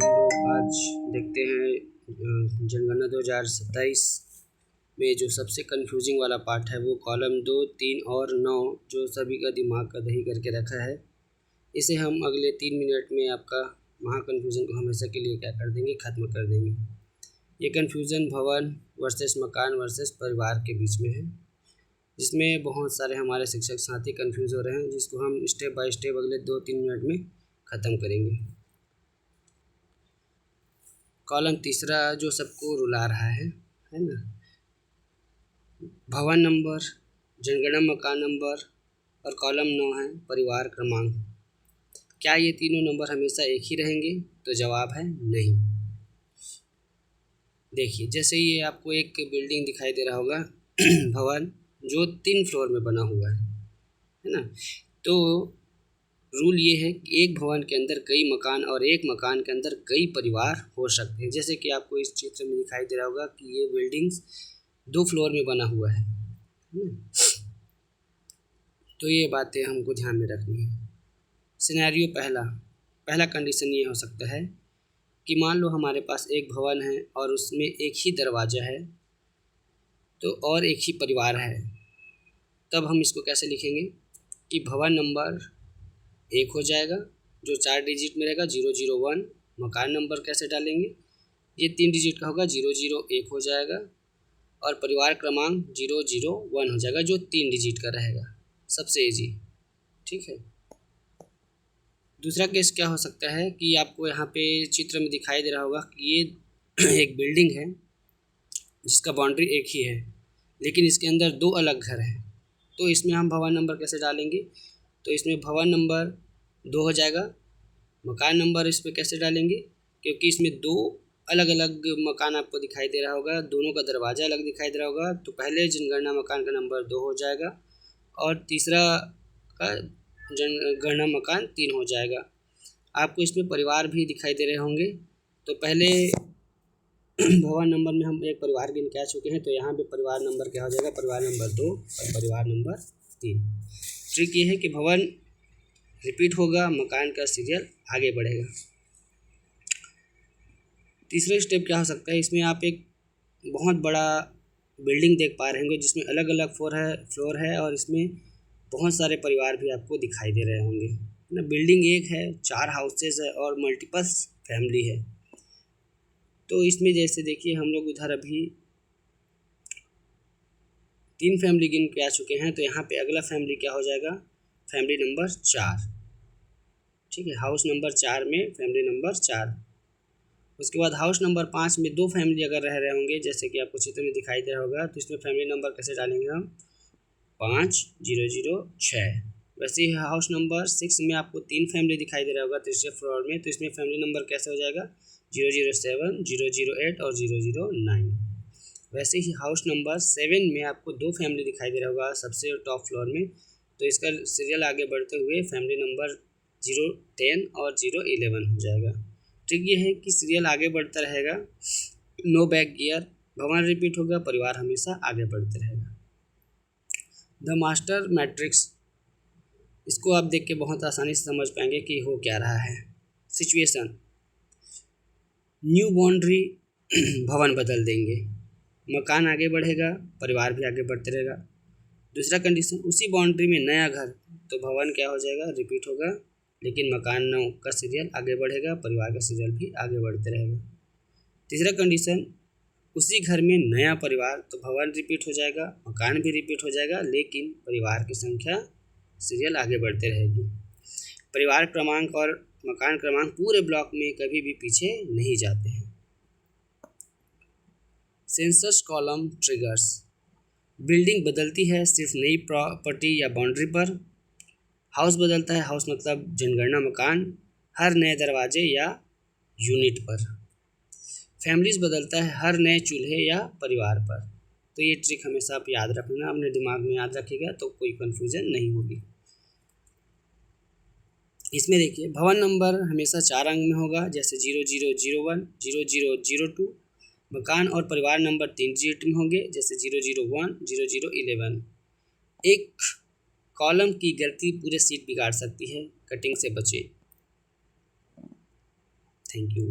लोग आज देखते हैं जनगणना 2027 में जो सबसे कंफ्यूजिंग वाला पार्ट है वो कॉलम 2, 3 और 9 जो सभी का दिमाग का दही करके रखा है। इसे हम अगले 3 मिनट में आपका महा कन्फ्यूज़न को हमेशा के लिए क्या कर देंगे, ख़त्म कर देंगे। ये कन्फ्यूज़न भवन वर्सेस मकान वर्सेस परिवार के बीच में है, जिसमें बहुत सारे हमारे शिक्षक साथी कंफ्यूज हो रहे हैं, जिसको हम स्टेप बाय स्टेप अगले 2-3 मिनट में ख़त्म करेंगे। कॉलम तीसरा जो सबको रुला रहा है ना, भवन नंबर, जनगणना मकान नंबर और कॉलम 9 है परिवार क्रमांक। क्या ये तीनों नंबर हमेशा एक ही रहेंगे? तो जवाब है नहीं। देखिए, जैसे ये आपको एक बिल्डिंग दिखाई दे रहा होगा भवन जो 3 फ्लोर में बना हुआ है ना। तो रूल ये है कि एक भवन के अंदर कई मकान और एक मकान के अंदर कई परिवार हो सकते हैं। जैसे कि आपको इस चित्र में दिखाई दे रहा होगा कि ये बिल्डिंग्स 2 फ्लोर में बना हुआ है। तो ये बातें हमको ध्यान में रखनी है। सिनेरियो पहला कंडीशन ये हो सकता है कि मान लो हमारे पास एक भवन है और उसमें एक ही दरवाज़ा है तो और एक ही परिवार है। तब हम इसको कैसे लिखेंगे कि भवन नंबर 1 हो जाएगा जो 4 डिजिट में रहेगा 001। मकान नंबर कैसे डालेंगे, ये 3 डिजिट का होगा 001 हो जाएगा और परिवार क्रमांक 001 हो जाएगा जो 3 डिजिट का रहेगा। सबसे इजी, ठीक है। दूसरा केस क्या हो सकता है कि आपको यहाँ पे चित्र में दिखाई दे रहा होगा कि ये एक बिल्डिंग है जिसका बाउंड्री एक ही है, लेकिन इसके अंदर 2 अलग घर हैं। तो इसमें हम भवन नंबर कैसे डालेंगे, तो इसमें भवन नंबर 2 हो जाएगा। मकान नंबर इस पर कैसे डालेंगे, क्योंकि इसमें 2 अलग अलग मकान आपको दिखाई दे रहा होगा, दोनों का दरवाज़ा अलग दिखाई दे रहा होगा। तो पहले जनगणना मकान का नंबर 2 हो जाएगा और तीसरा का जनगणना मकान 3 हो जाएगा। आपको इसमें परिवार भी दिखाई दे रहे होंगे। तो पहले भवन नंबर में हम एक परिवार गिन के आ चुके हैं, तो यहाँ पे परिवार नंबर क्या हो जाएगा, परिवार नंबर 2 और परिवार नंबर 3। ट्रिक ये है कि भवन रिपीट होगा, मकान का सीरियल आगे बढ़ेगा। तीसरा स्टेप क्या हो सकता है, इसमें आप एक बहुत बड़ा बिल्डिंग देख पा रहे होंगे जिसमें अलग अलग फ्लोर है और इसमें बहुत सारे परिवार भी आपको दिखाई दे रहे होंगे ना। बिल्डिंग एक है, 4 हाउसेस है और मल्टीपल फैमिली है। तो इसमें जैसे देखिए हम लोग उधर अभी 3 फैमिली गिन के आ चुके हैं, तो यहाँ पे अगला फैमिली क्या हो जाएगा, फैमिली नंबर 4, ठीक है। हाउस नंबर 4 में फैमिली नंबर 4। उसके बाद हाउस नंबर 5 में 2 फैमिली अगर रह रहे होंगे, जैसे कि आपको चित्र में दिखाई दे रहा होगा, तो इसमें फैमिली नंबर कैसे डालेंगे हम, 5006। वैसे ही हाउस नंबर 6 में आपको 3 फैमिली दिखाई दे रहा होगा तीसरे फ्लोर में, तो इसमें फैमिली नंबर कैसे हो जाएगा, 007, 008 और 009। वैसे ही हाउस नंबर 7 में आपको 2 फैमिली दिखाई दे रहा होगा सबसे टॉप फ्लोर में, तो इसका सीरियल आगे बढ़ते हुए फैमिली नंबर 010 और 011 हो जाएगा। ट्रिक ये है कि सीरियल आगे बढ़ता रहेगा, नो बैक गियर, भवन रिपीट होगा, परिवार हमेशा आगे बढ़ते रहेगा। द मास्टर मैट्रिक्स, इसको आप देख के बहुत आसानी से समझ पाएंगे कि हो क्या रहा है। सिचुएशन, न्यू बाउंड्री भवन बदल देंगे, मकान आगे बढ़ेगा, परिवार भी आगे बढ़ते रहेगा। दूसरा कंडीशन, उसी बाउंड्री में नया घर, तो भवन क्या हो जाएगा, रिपीट होगा, लेकिन मकान का सीरियल आगे बढ़ेगा, परिवार का सीरियल भी आगे बढ़ते रहेगा। तीसरा कंडीशन, उसी घर में नया परिवार, तो भवन रिपीट हो जाएगा, मकान भी रिपीट हो जाएगा, लेकिन परिवार की संख्या सीरियल आगे बढ़ते रहेगी। परिवार क्रमांक और मकान क्रमांक पूरे ब्लॉक में कभी भी पीछे नहीं जाते हैं। सेंसस कॉलम ट्रिगर्स, बिल्डिंग बदलती है सिर्फ नई प्रॉपर्टी या बाउंड्री पर। हाउस बदलता है, हाउस मतलब जनगणना मकान, हर नए दरवाजे या यूनिट पर। फैमिलीज बदलता है हर नए चूल्हे या परिवार पर। तो ये ट्रिक हमेशा आप याद रखना, अपने दिमाग में याद रखिएगा तो कोई कन्फ्यूजन नहीं होगी। इसमें देखिए भवन नंबर हमेशा 4 अंक में होगा, जैसे 0001, 0002। मकान और परिवार नंबर 3 डिजिट में होंगे, जैसे 001, 0011। एक कॉलम की गलती पूरे सीट बिगाड़ सकती है, कटिंग से बचें। Thank you.